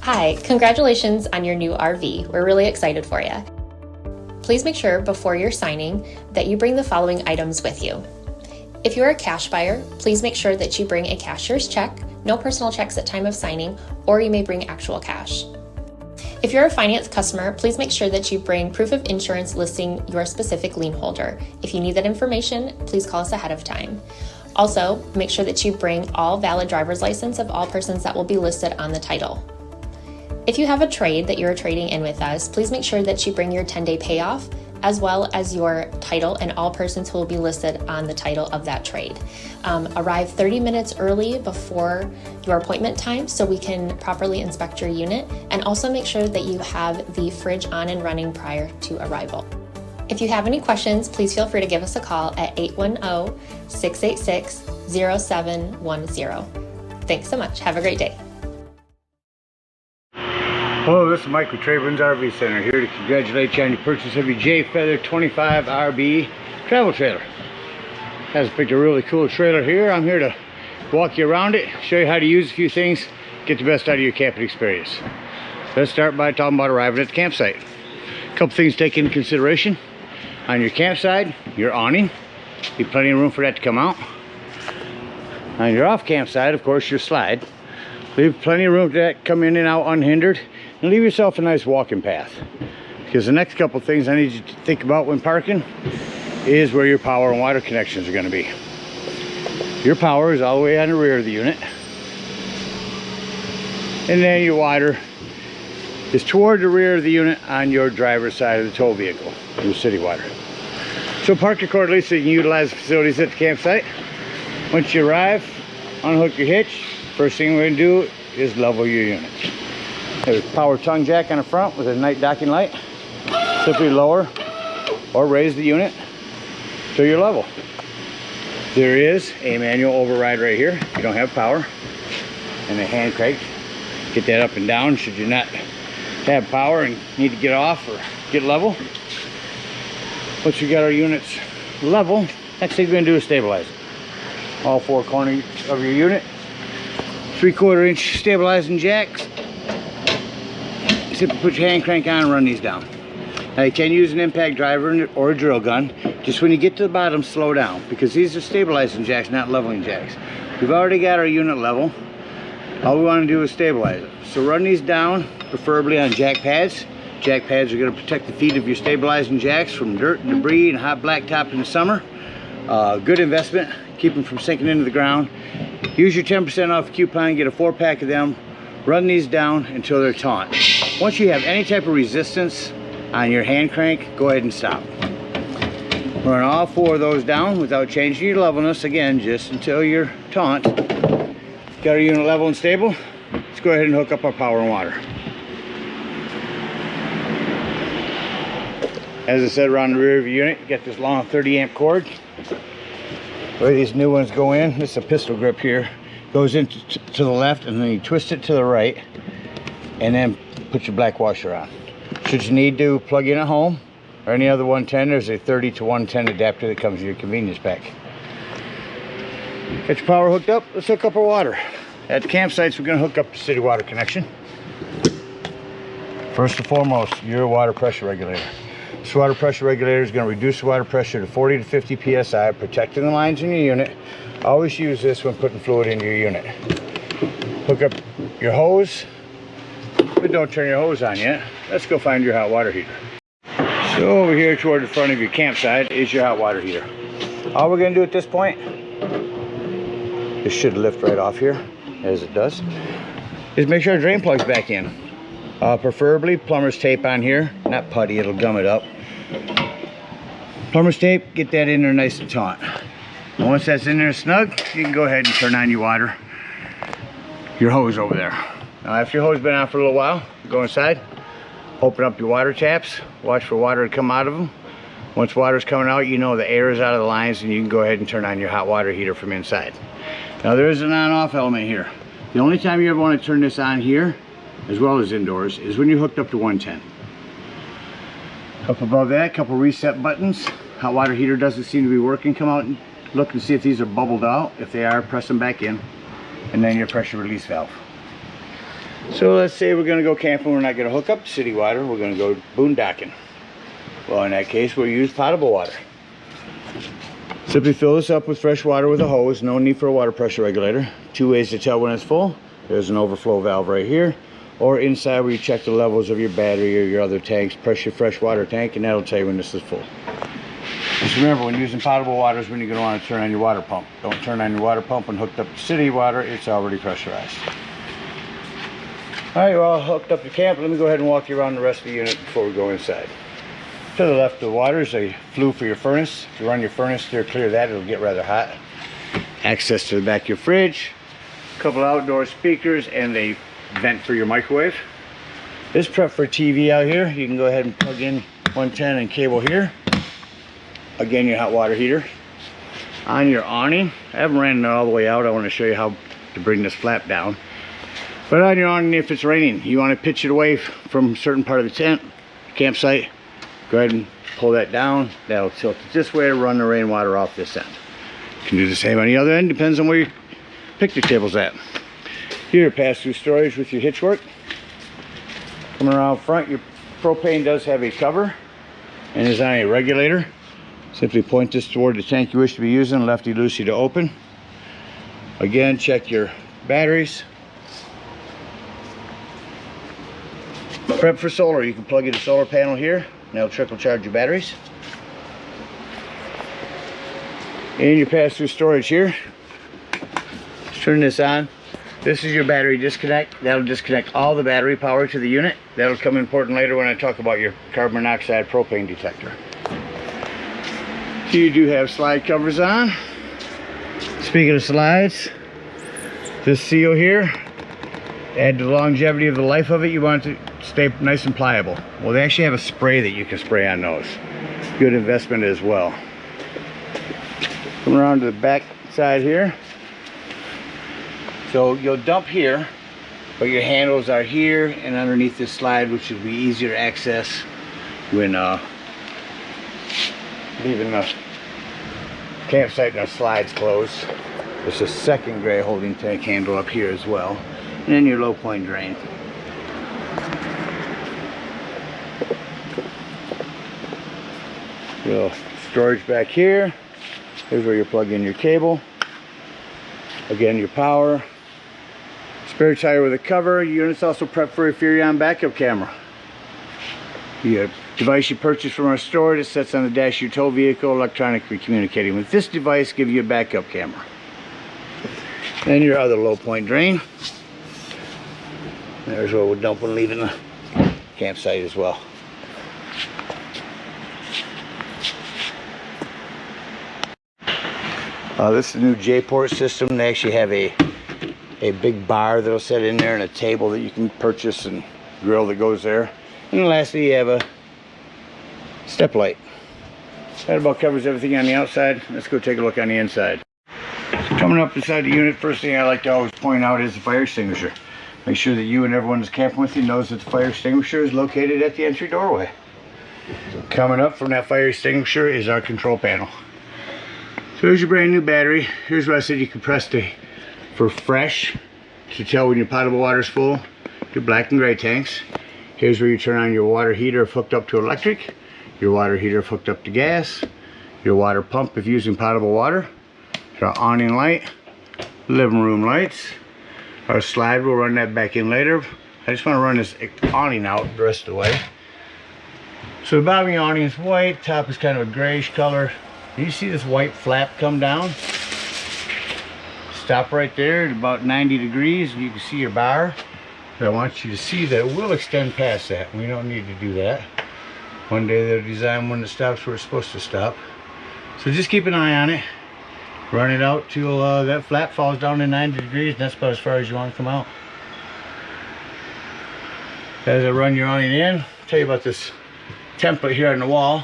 Hi, congratulations on your new RV. We're really excited for you. Please make sure before you're signing that you bring the following items with you. If you're a cash buyer, please make sure that you bring a cashier's check, no personal checks at time of signing, or you may bring actual cash. If you're a finance customer, please make sure that you bring proof of insurance listing your specific lien holder. If you need that information, please call us ahead of time. Also, make sure that you bring all valid driver's license of all persons that will be listed on the title. If you have a trade that you're trading in with us, please make sure that you bring your 10-day payoff as well as your title and all persons who will be listed on the title of that trade. Arrive 30 minutes early before your appointment time so we can properly inspect your unit, and also make sure that you have the fridge on and running prior to arrival. If you have any questions, please feel free to give us a call at 810-686-0710. Thanks so much. Have a great day. Hello, this is Mike with TradeWinds RV Center, here to congratulate you on your purchase of your Jayfeather 25 RV travel trailer. Has picked a really cool trailer here. I'm here to walk you around it, show you how to use a few things, get the best out of your camping experience. Let's start by talking about arriving at the campsite. A couple things to take into consideration. On your campsite, your awning, leave plenty of room for that to come out. On your off campsite, of course, your slide. Leave plenty of room for that to come in and out unhindered, and leave yourself a nice walking path. Because the next couple things I need you to think about when parking is where your power and water connections are going to be. Your power is all the way on the rear of the unit, and then your water is toward the rear of the unit on your driver's side of the tow vehicle, your city water. So park accordingly so you can utilize the facilities at the campsite. Once you arrive, unhook your hitch. First thing we're going to do is level your unit. There's a power tongue jack on the front with a night docking light. Simply lower or raise the unit to your level. There is a manual override right here if you don't have power, and a hand crank. Get that up and down should you not have power and need to get off or get level. Once you got our units level, next thing we're going to do is stabilize it. All four corners of your unit, 3/4 inch stabilizing jacks. Simply put your hand crank on and run these down. Now you can use an impact driver or a drill gun. Just when you get to the bottom, slow down, because these are stabilizing jacks, not leveling jacks. We've already got our unit level. All we want to do is stabilize it. So run these down, preferably on jack pads. Jack pads are going to protect the feet of your stabilizing jacks from dirt and debris and hot blacktop in the summer. Good investment. Keep them from sinking into the ground. Use your 10% off coupon, get a 4-pack of them. Run these down until they're taut. Once you have any type of resistance on your hand crank, go ahead and stop. Run all 4 of those down without changing your levelness, again, just until you're taut. Got our unit level and stable. Let's go ahead and hook up our power and water. As I said, around the rear of your unit, you got this long 30 amp cord. The way these new ones go in, this is a pistol grip here, goes into to the left, and then you twist it to the right, and then put your black washer on. Should you need to plug in at home or any other 110, there's a 30 to 110 adapter that comes in your convenience pack. Got your power hooked up, let's hook up our water. At the campsites, we're going to hook up the city water connection. First and foremost, your water pressure regulator. This water pressure regulator is going to reduce the water pressure to 40 to 50 psi, protecting the lines in your unit. Always use this when putting fluid into your unit. Hook up your hose, but don't turn your hose on yet. Let's go find your hot water heater. So over here toward the front of your campsite is your hot water heater. All we're going to do at this point, this should lift right off here, as it does, is make sure our drain plug's back in. Preferably plumber's tape on here, not putty, it'll gum it up. Plumber's tape, get that in there nice and taut. And once that's in there snug, you can go ahead and turn on your water, your hose over there. Now after your hose has been on for a little while, go inside, open up your water taps, watch for water to come out of them. Once water's coming out, you know the air is out of the lines, and you can go ahead and turn on your hot water heater from inside. Now there is an on-off element here. The only time you ever want to turn this on here, as well as indoors, is when you're hooked up to 110. Up above that, a couple reset buttons. Hot water heater doesn't seem to be working. Come out and look and see if these are bubbled out. If they are, press them back in, and then your pressure release valve. So let's say we're going to go camping. We're not going to hook up city water. We're going to go boondocking. Well, in that case, we'll use potable water. Simply fill this up with fresh water with a hose. No need for a water pressure regulator. 2 ways to tell when it's full. There's an overflow valve right here, or inside where you check the levels of your battery or your other tanks. Press your fresh water tank and that'll tell you when this is full. Just remember, when using potable water is when you're going to want to turn on your water pump. Don't turn on your water pump when hooked up to city water. It's already pressurized. Alright, we're all hooked up to camp. Let me go ahead and walk you around the rest of the unit before we go inside. To the left of the water is a flue for your furnace. If you run your furnace, steer clear of that, it'll get rather hot. Access to the back of your fridge. A couple outdoor speakers and a vent for your microwave. This prep for TV out here. You can go ahead and plug in 110 and cable here. Again, your hot water heater. On your awning, I haven't ran it all the way out. I want to show you how to bring this flap down. But on your awning, if it's raining, you want to pitch it away from a certain part of the tent, campsite, go ahead and pull that down. That'll tilt it this way to run the rainwater off this end. You can do the same on the other end, depends on where your picnic table's at. Here, pass-through storage with your hitch work. Coming around front, your propane does have a cover and is on a regulator. Simply point this toward the tank you wish to be using, lefty-loosey to open. Again, check your batteries. Prep for solar. You can plug in a solar panel here, and that'll trickle charge your batteries. And your pass-through storage here. Let's turn this on. This is your battery disconnect. That'll disconnect all the battery power to the unit. That'll come important later when I talk about your carbon monoxide propane detector. So you do have slide covers on. Speaking of slides, this seal here, add to the longevity of the life of it, you want it to stay nice and pliable. Well, they actually have a spray that you can spray on those. Good investment as well. Come around to the back side here. So you'll dump here, but your handles are here and underneath this slide, which will be easier to access when leaving the campsite and the slides closed. There's a second gray holding tank handle up here as well. And then your low point drain. Little storage back here. Here's where you plug in your cable. Again, your power. Spare tire with a cover. Unit's also prepped for a Furrion backup camera. The device you purchased from our store that sits on the dash of your tow vehicle, electronically communicating with this device, give you a backup camera. And your other low point drain. There's where we'll dump when leaving the campsite as well. This is the new J-port system. They actually have a big bar that'll sit in there and a table that you can purchase and grill that goes there. And lastly, you have a step light. That about covers everything on the outside. Let's go take a look on the inside. So coming up inside the unit, first thing I like to always point out is the fire extinguisher. Make sure that you and everyone that's camping with you knows that the fire extinguisher is located at the entry doorway. So coming up from that fire extinguisher is our control panel. So here's your brand new battery. Here's where I said you can press for fresh to tell when your potable water is full. Your black and gray tanks. Here's where you turn on your water heater if hooked up to electric, your water heater if hooked up to gas, your water pump if using potable water, our awning light, living room lights. Our slide, we'll run that back in later. I just want to run this awning out the rest of the way. So the bottom of the awning is white, top is kind of a grayish color. You see this white flap come down? Stop right there at about 90 degrees and you can see your bar. But I want you to see that it will extend past that. We don't need to do that. One day they'll design one that stops where it's supposed to stop. So just keep an eye on it. Run it out till that flap falls down to 90 degrees, and that's about as far as you want to come out. As I run your awning in, I'll tell you about this template here on the wall.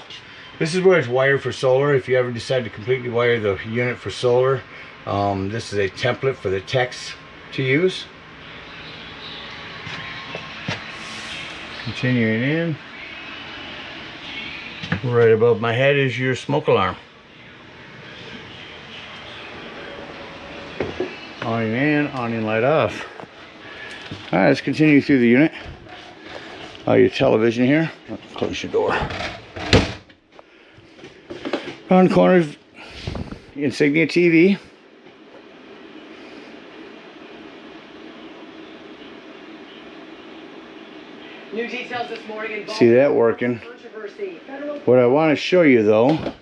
This is where it's wired for solar. If you ever decide to completely wire the unit for solar, this is a template for the techs to use. Continuing in. Right above my head is your smoke alarm. Awning in, awning light off. All right, let's continue through the unit. Your television here. Close your door. Around the corner, Insignia TV. New details this morning. See that working? What I want to show you though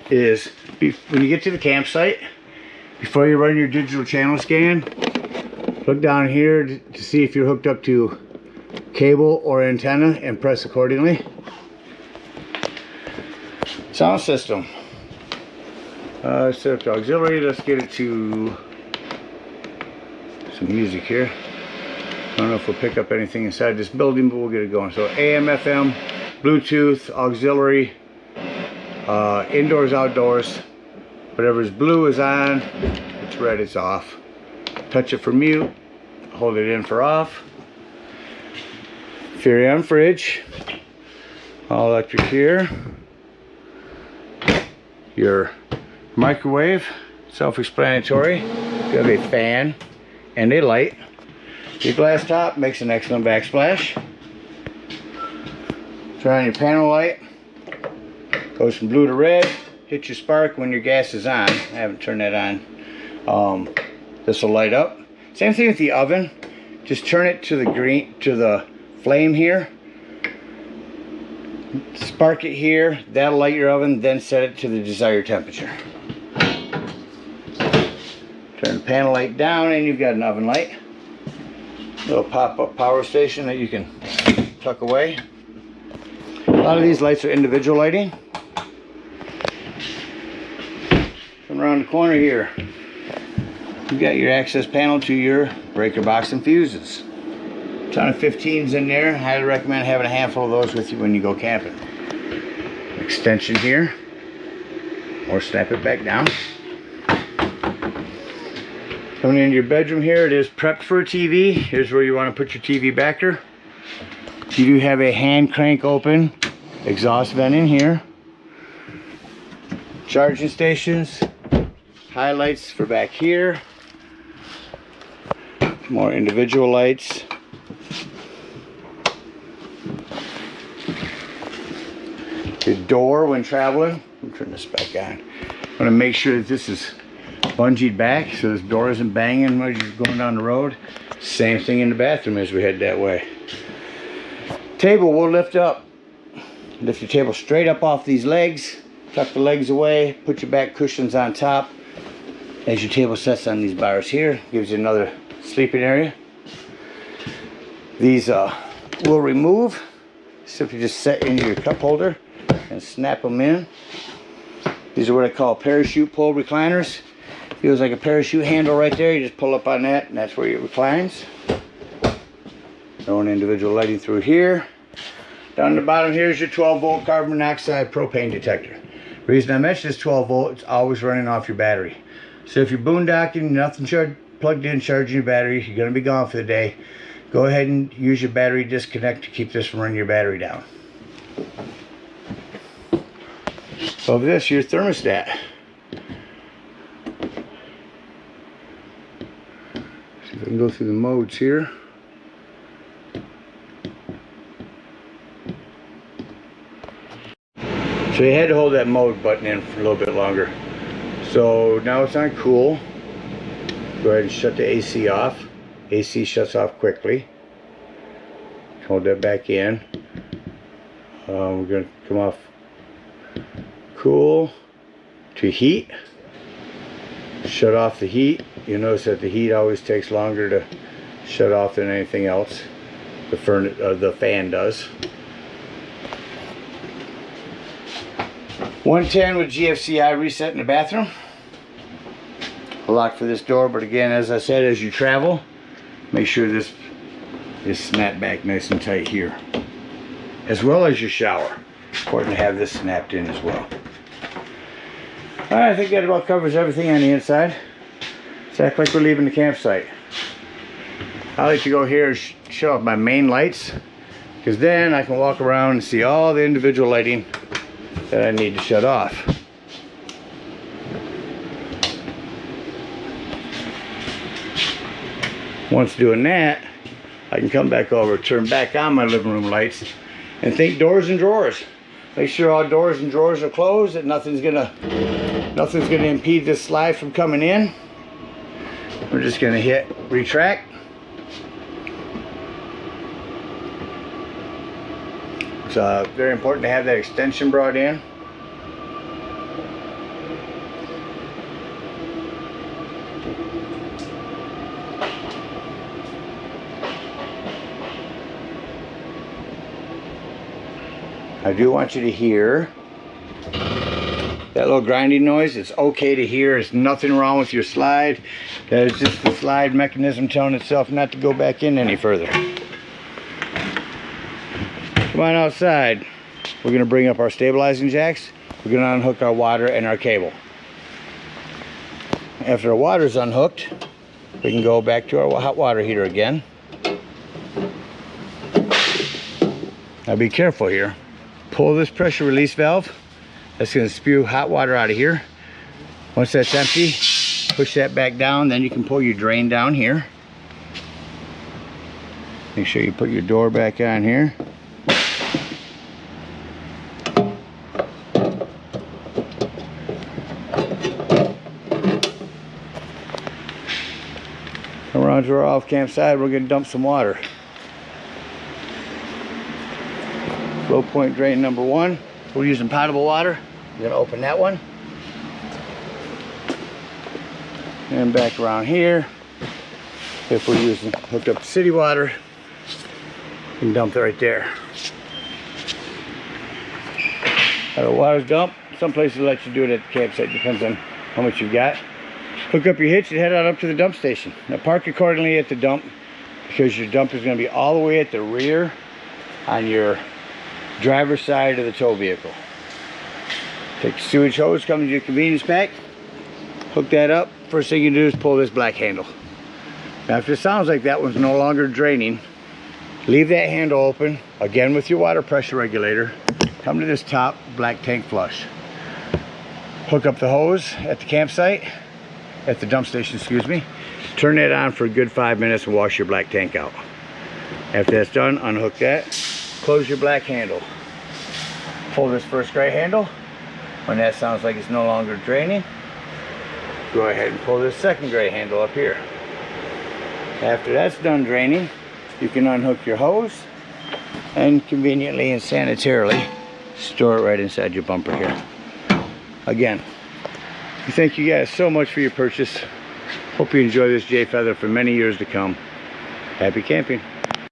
is when you get to the campsite, before you run your digital channel scan, look down here to see if you're hooked up to cable or antenna and press accordingly. Sound system. Set up to auxiliary. Let's get it to some music here. I don't know if we'll pick up anything inside this building, but we'll get it going. So AM, FM, Bluetooth, auxiliary, indoors, outdoors. Whatever's blue is on, it's red, it's off. Touch it for mute, hold it in for off. Furrion fridge, all electric here. Your microwave, self-explanatory. You have a fan and a light. Your glass top makes an excellent backsplash. Turn on your panel light. Goes from blue to red. Hit your spark when your gas is on. I haven't turned that on. This will light up. Same thing with the oven. Just turn it to the green, to the flame here. Spark it here. That'll light your oven. Then set it to the desired temperature. Turn the panel light down, and you've got an oven light. Little pop-up power station that you can tuck away. A lot of these lights are individual lighting. Come around the corner here. You've got your access panel to your breaker box and fuses. A ton of 15s in there. Highly recommend having a handful of those with you when you go camping. Extension here. Or snap it back down. Coming into your bedroom here, it is prepped for a TV. Here's where you want to put your TV backer. You do have a hand crank open exhaust vent in here. Charging stations. Highlights for back here. More individual lights. The door when traveling. Let me turn this back on. I want to make sure that this is bungeed back so this door isn't banging as you're going down the road. Same thing in the bathroom as we head that way. Table will lift up. Lift your table straight up off these legs. Tuck the legs away. Put your back cushions on top. As your table sets on these bars here, gives you another sleeping area. These will remove. Simply just set into your cup holder and snap them in. These are what I call parachute pull recliners. Feels like a parachute handle right there. You just pull up on that and that's where it reclines. Throwing individual lighting through here. Down the bottom here is your 12-volt carbon monoxide propane detector. The reason I mention this 12 volt, it's always running off your battery. So if you're boondocking, nothing plugged in, charging your battery, you're going to be gone for the day. Go ahead and use your battery disconnect to keep this from running your battery down. Over this, your thermostat. See if I can go through the modes here. So you had to hold that mode button in for a little bit longer. So now it's on cool. Go ahead and shut the AC off. AC shuts off quickly. Hold that back in. We're going to come off cool to heat. Shut off the heat. You'll notice that the heat always takes longer to shut off than anything else. The fan does. 110 with GFCI reset in the bathroom. A lock for this door, but again, as I said, as you travel, make sure this is snapped back nice and tight here. As well as your shower. Important to have this snapped in as well. Alright, I think that about covers everything on the inside. Let's act like we're leaving the campsite. I like to go here and shut off my main lights, because then I can walk around and see all the individual lighting that I need to shut off. Once doing that, I can come back over, turn back on my living room lights, and think doors and drawers. Make sure all doors and drawers are closed, that nothing's gonna impede this slide from coming in. We're just gonna hit retract. It's very important to have that extension brought in. I do want you to hear that little grinding noise. It's okay to hear. There's nothing wrong with your slide. That is just the slide mechanism telling itself not to go back in any further. Come on outside. We're going to bring up our stabilizing jacks. We're going to unhook our water and our cable. After our water's unhooked, we can go back to our hot water heater again. Now be careful here. Pull this pressure release valve. That's going to spew hot water out of here. Once that's empty, push that back down. Then you can pull your drain down here. Make sure you put your door back on here. Come around to our off campsite. We're going to dump some water. Low point drain number 1. We're using potable water. I'm going to open that one. And back around here. If we're using hooked up to city water, you can dump it right there. Our water's dumped. Some places let you do it at the campsite. Depends on how much you've got. Hook up your hitch and head out up to the dump station. Now park accordingly at the dump, because your dump is going to be all the way at the rear on your driver's side of the tow vehicle. Take the sewage hose, come to your convenience pack, hook that up. First thing you do is pull this black handle. Now if it sounds like that one's no longer draining, leave that handle open, again with your water pressure regulator. Come to this top black tank flush. Hook up the hose at the campsite, at the dump station, excuse me. Turn that on for a good 5 minutes and wash your black tank out. After that's done, unhook that. Close your black handle. Pull this first gray handle. When that sounds like it's no longer draining, go ahead and pull this second gray handle up here. After that's done draining, you can unhook your hose and conveniently and sanitarily store it right inside your bumper here. Again, thank you guys so much for your purchase. Hope you enjoy this Jayfeather for many years to come. Happy camping.